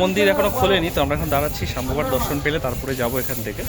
মন্দির এখনো খোলেনি, তো আমরা এখন দাঁড়াচ্ছি সাম্যবার দর্শন পেলে তারপরে যাব এখান থেকে।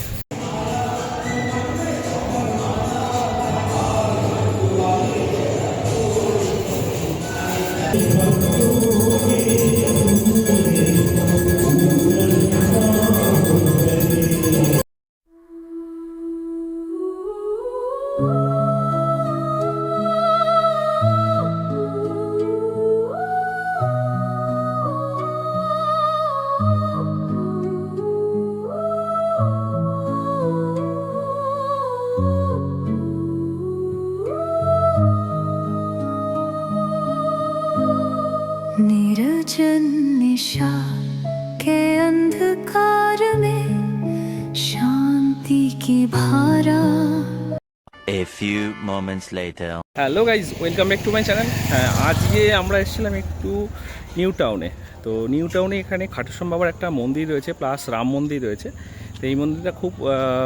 निर्जन निशा के अंधकार में शांति की धारा। A few moments later. Hello guys, welcome back to my channel. হ্যাঁ, আজকে আমরা এসেছিলাম একটু নিউ টাউনে। তো নিউ টাউনে এখানে খাটুশ্যাম বাবার একটা মন্দির রয়েছে, প্লাস রাম মন্দির রয়েছে। তো এই মন্দিরটা খুব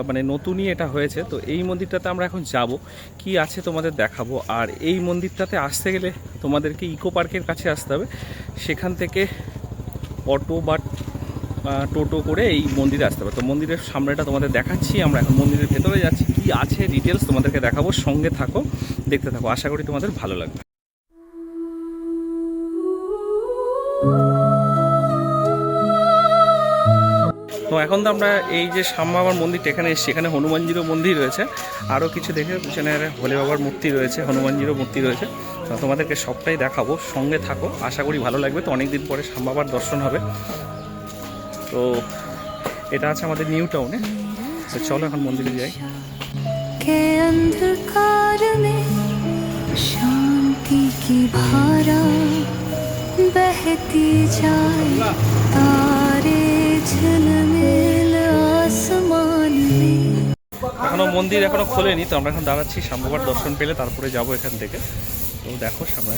মানে নতুনই এটা হয়েছে। তো এই মন্দিরটাতে আমরা এখন যাব, কি আছে তোমাদের দেখাবো। আর এই মন্দিরটাতে আসতে গেলে তোমাদেরকে ইকো পার্কের কাছে আসতে হবে, সেখান থেকে অটো বা টোটো করে এই মন্দিরে আসতে হবে। তো মন্দিরের সামনেটা তোমাদের দেখাচ্ছি, আমরা এখন মন্দিরের ভেতরে যাচ্ছি, কি আছে ডিটেলস তোমাদেরকে দেখাবো। সঙ্গে থাকো, দেখতে থাকো, আশা করি তোমাদের ভালো লাগবে। তো এখন তো আমরা এই যে শ্যাম বাবার মন্দিরটা এখানে এসেছি, এখানে হনুমানজিরও মন্দির রয়েছে, আরও কিছু দেখে পিছনে ভোলে বাবার মূর্তি রয়েছে, হনুমানজিরও মূর্তি রয়েছে। তো তোমাদেরকে সবটাই দেখাবো, সঙ্গে থাকো, আশা করি ভালো লাগবে। তো অনেকদিন পরে শ্যাম বাবার দর্শন হবে। তো এটা আছে আমাদের নিউ টাউনে। তো চলো এখন মন্দিরে যাই। के अंधकार में शांति की धारा बहती जाए, तारे झिलमिल आसमान में। এখনো মন্দির এখনো খোলেনি, তো আমরা এখন দাঁড়াচ্ছি শ্যাম বাবার দর্শন পেলে তারপরে যাব এখান থেকে। তো দেখো সামনে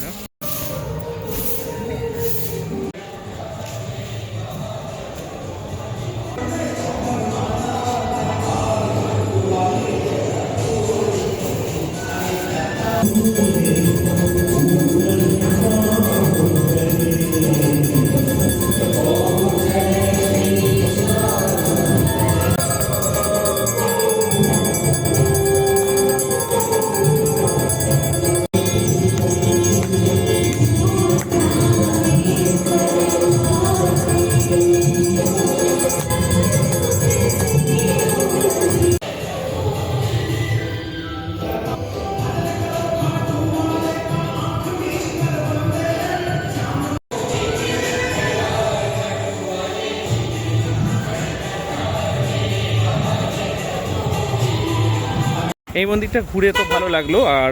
এই মন্দিরটা ঘুরে তো ভালো লাগলো। আর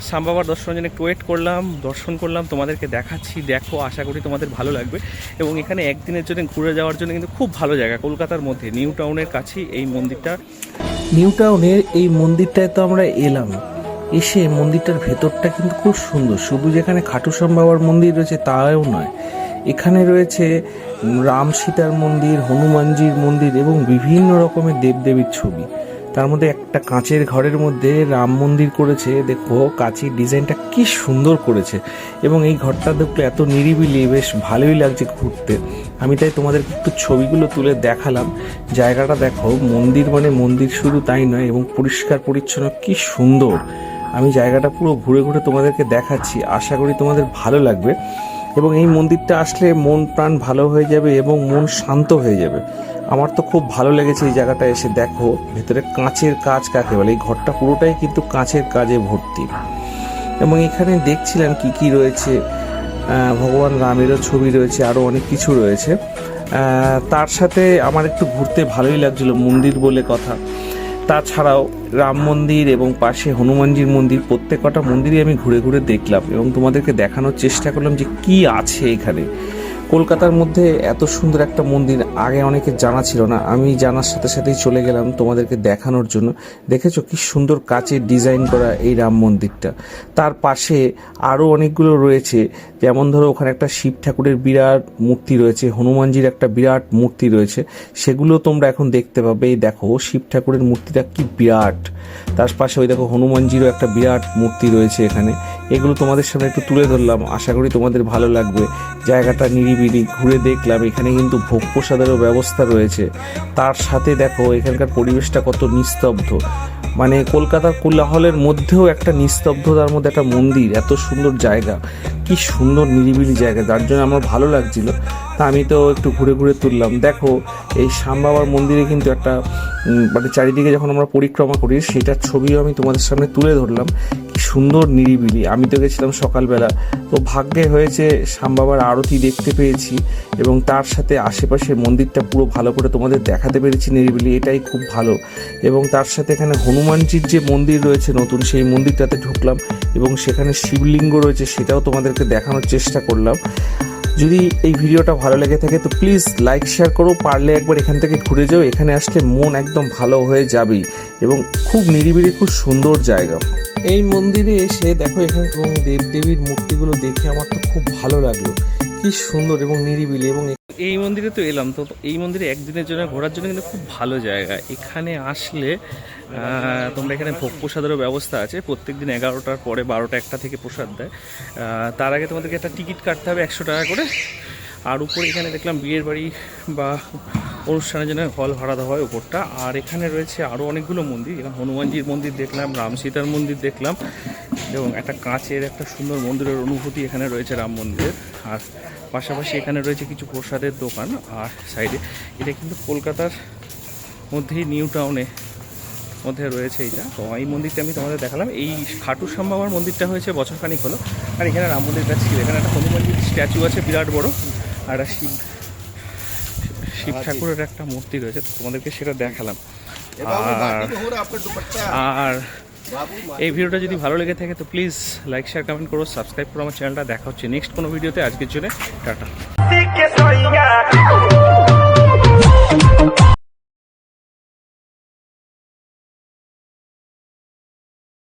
শ্যাম বাবার দর্শনের জন্য একটু ওয়েট করলাম, দর্শন করলাম, তোমাদেরকে দেখাচ্ছি, দেখো, আশা করি তোমাদের ভালো লাগবে। এবং এখানে একদিনের জন্য ঘুরে যাওয়ার জন্য কিন্তু খুব ভালো জায়গা, কলকাতার মধ্যে নিউ টাউনের কাছেই এই মন্দিরটা। নিউ টাউনের এই মন্দিরটায় তো আমরা এলাম, এসে মন্দিরটার ভেতরটা কিন্তু খুব সুন্দর। শুধু যেখানে খাটুশ্যাম বাবার মন্দির রয়েছে তাও নয়, এখানে রয়েছে রাম সীতার মন্দির, হনুমানজির মন্দির এবং বিভিন্ন রকমের দেবদেবীর ছবি। তার মধ্যে একটা কাঁচের ঘরের মধ্যে রাম মন্দির করেছে, দেখো কাঁচের ডিজাইনটা কি সুন্দর করেছে। এবং এই ঘরটা দেখলে এত নিরিবিলি, বেশ ভালোই লাগছে ঘুরতে। আমি তাই তোমাদেরকে একটু ছবিগুলো তুলে দেখালাম। জায়গাটা দেখো, মন্দির মানে মন্দির শুধু তাই নয়, এবং পরিষ্কার পরিচ্ছন্ন, কি সুন্দর। আমি জায়গাটা পুরো ঘুরে ঘুরে তোমাদেরকে দেখাচ্ছি, আশা করি তোমাদের ভালো লাগবে। এবং এই মন্দিরটা আসলে মন প্রাণ ভালো হয়ে যাবে এবং মন শান্ত হয়ে যাবে। আমার তো খুব ভালো লেগেছে এই জায়গাটা এসে। দেখো ভেতরে কাঁচের কাজ কাকে বলে, এই ঘরটা পুরোটাই কিন্তু কাঁচের কাজে ভর্তি। এবং এখানে দেখছিলাম কি কি রয়েছে, ভগবান রামেরও ছবি রয়েছে, আরও অনেক কিছু রয়েছে। তার সাথে আমার একটু ঘুরতে ভালোই লাগছিল, মন্দির বলে কথা। তাছাড়াও রাম মন্দির এবং পাশে হনুমানজির মন্দির, প্রত্যেকটা মন্দিরই আমি ঘুরে ঘুরে দেখলাম এবং তোমাদেরকে দেখানোর চেষ্টা করলাম যে কি আছে এখানে। কলকাতার মধ্যে এত সুন্দর একটা মন্দির আগে অনেকে জানা ছিল না, আমি জানার সাথে সাথেই চলে গেলাম তোমাদেরকে দেখানোর জন্য। দেখেছো কি সুন্দর কাচের ডিজাইন করা এই রাম মন্দিরটা। তার পাশে আরও অনেকগুলো রয়েছে, যেমন ধরো ওখানে একটা শিব ঠাকুরের বিরাট মূর্তি রয়েছে, হনুমানজির একটা বিরাট মূর্তি রয়েছে, সেগুলো তোমরা এখন দেখতে পাবে। এই দেখো শিব ঠাকুরের মূর্তিটা কি বিরাট, তার পাশে ওই দেখো হনুমানজিরও একটা বিরাট মূর্তি রয়েছে এখানে। এগুলো তোমাদের সামনে একটু তুলে ধরলাম, আশা করি তোমাদের ভালো লাগবে। জায়গাটা নিরিবিলি, ঘুরে দেখলাম এখানে কিন্তু ভোগ প্রসাদেরও ব্যবস্থা রয়েছে। তার সাথে দেখো এখানকার পরিবেশটা কত নিস্তব্ধ, মানে কলকাতার কোলাহলের মধ্যেও একটা নিস্তব্ধতার মধ্যে একটা মন্দির, এত সুন্দর জায়গা, কি সুন্দর নিরিবিলি জায়গা, যার জন্য আমার ভালো লাগছিল। তা আমি তো একটু ঘুরে ঘুরে তুললাম। দেখো এই শ্যাম বাবার মন্দিরে কিন্তু একটা মানে চারিদিকে যখন আমরা পরিক্রমা করি সেটার ছবিও আমি তোমাদের সামনে তুলে ধরলাম। কি সুন্দর নিরিবিলি। আমি তো গেছিলাম সকালবেলা, তো ভাগ্যে হয়েছে শ্যাম বাবার আরতি দেখতে পেয়েছি এবং তার সাথে আশেপাশে মন্দিরটা পুরো ভালো করে তোমাদের দেখাতে পেরেছি নিরিবিলি, এটাই খুব ভালো। এবং তার সাথে এখানে হনুমানজির যে মন্দির রয়েছে নতুন, সেই মন্দিরটাতে ঢুকলাম এবং সেখানে শিবলিঙ্গ রয়েছে, সেটাও তোমাদেরকে দেখানোর চেষ্টা করলাম। যদি এই ভিডিওটা ভালো লেগে থাকে তো প্লিজ লাইক শেয়ার করো, পারলে একবার এখান থেকে ঘুরে যাও, এখানে আসলে মন একদম ভালো হয়ে যাবেই এবং খুব নিরিবিলি, খুব সুন্দর জায়গা। এই মন্দিরে এসে দেখো এখানে এবং দেবদেবীর মূর্তিগুলো দেখে আমার তো খুব ভালো লাগলো, কি সুন্দর এবং নিরিবিলি। এবং এই মন্দিরে তো এলাম, তো এই মন্দিরে একদিনের জন্য ঘোরার জন্য কিন্তু খুব ভালো জায়গা। এখানে আসলে তোমরা এখানে ভোগ প্রসাদেরও ব্যবস্থা আছে, প্রত্যেক দিন 11টার পরে 12টা 1টা থেকে প্রসাদ দেয়। তার আগে তোমাদেরকে একটা টিকিট কাটতে হবে 100 টাকা করে। আর উপরে এখানে দেখলাম বিয়ের বাড়ি বা অনুষ্ঠানের জন্য হল ভাড়া দেওয়া হয় উপরটা। আর এখানে রয়েছে আরও অনেকগুলো মন্দির, এখানে হনুমানজির মন্দির দেখলাম, রাম সীতার মন্দির দেখলাম এবং একটা কাঁচের একটা সুন্দর মন্দিরের অনুভূতি এখানে রয়েছে রাম মন্দিরের। আর পাশাপাশি এখানে রয়েছে কিছু প্রসাদের দোকান। আর সাইডে এটা কিন্তু কলকাতার মধ্যেই নিউ টাউনে মধ্যে রয়েছে এইটা। তো এই মন্দিরটা আমি তোমাদের দেখালাম। এই খাটু শ্যাম বাবার মন্দিরটা হয়েছে বছরখানিক হলো। আর এখানে রাম মন্দিরটা ছিল, এখানে একটা হনুমানজির স্ট্যাচু আছে বিরাট বড়, আর একটা শিব ঠাকুরের একটা মূর্তি রয়েছে, তোমাদেরকে সেটা দেখালাম। আর এই ভিডিওটা যদি ভালো লেগে থাকে তো প্লিজ লাইক শেয়ার কমেন্ট করো, সাবস্ক্রাইব করো আমার চ্যানেলটা। দেখা হচ্ছে নেক্সট কোনো ভিডিওতে। আজকের জন্য টাটা।